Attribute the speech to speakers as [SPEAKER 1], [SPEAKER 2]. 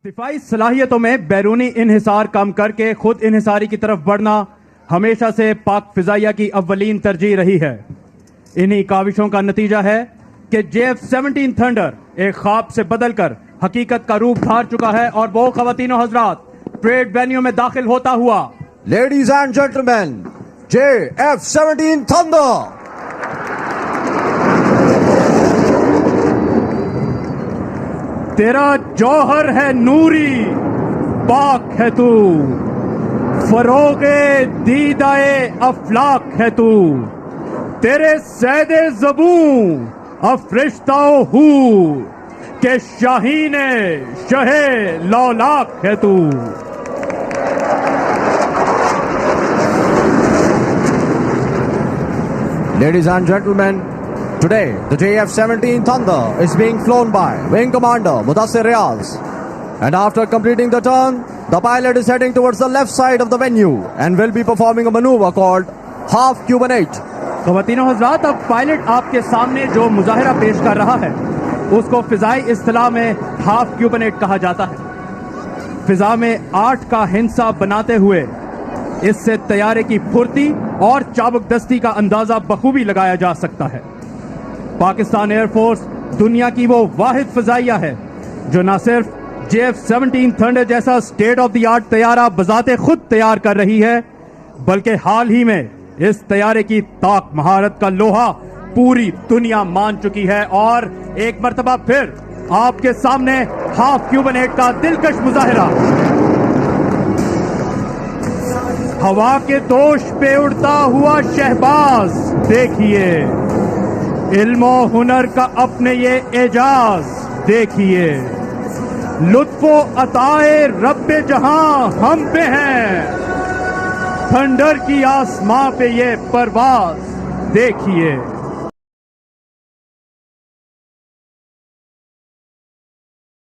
[SPEAKER 1] दिफाई सलाहियतों में बैरूनी इन्हिसार कम करके खुद इन्हिसारी की तरफ बढ़ना हमेशा से पाक फिजाइया की अव्वलीन तरजीह रही है। इन्हीं काविशों का नतीजा है कि JF-17 थंडर एक ख्वाब से बदलकर हकीकत का रूप धार चुका है और वो खवातीनो हजरात ट्रेड वेन्यू में दाखिल होता हुआ
[SPEAKER 2] Ladies and gentlemen, JF-17 Thunder.
[SPEAKER 1] तेरा जौहर है नूरी, पाक है तू, फरोगे दीदाए अफलाक है तू, तेरे सैदे ज़बू अफरिश्ताओ हूर के शाहीने शहे लौलाक है तू।
[SPEAKER 2] Ladies and gentlemen, today the JF-17 Thunder is being flown by Wing Commander Mudassir Riaz. And after completing the turn, the pilot is heading towards the left side of the venue and will be performing a maneuver called Half Cubanate.
[SPEAKER 1] ख़वातीनो हज़रात, अब pilot आपके सामने जो मुजाहिरा पेश कर रहा है उसको फिजाई इस्तिलाह में हाफ क्यूबनेट कहा जाता है। फिजा में 8 का हिंसा बनाते हुए इससे तैयारे की फुर्ती और चाबुकदस्ती का अंदाजा बखूबी लगाया जा सकता है। पाकिस्तान एयरफोर्स दुनिया की वो वाहिद फिजाइया है जो न सिर्फ JF-17 थंडर जैसा स्टेट ऑफ द आर्ट तैयारा बजाते खुद तैयार कर रही है, बल्कि हाल ही में इस तैयारे की ताक महारत का लोहा पूरी दुनिया मान चुकी है। और एक मर्तबा फिर आपके सामने हाफ क्यूबनेट का दिलकश मुजाहिरा। हवा के दोष पे उड़ता हुआ शहबाज देखिए, इल्मो हुनर का अपने ये एजाज देखिए, लुत्फो अताए रब्बे जहां हम पे हैं, थंडर की आसमां पे ये परवाज देखिए।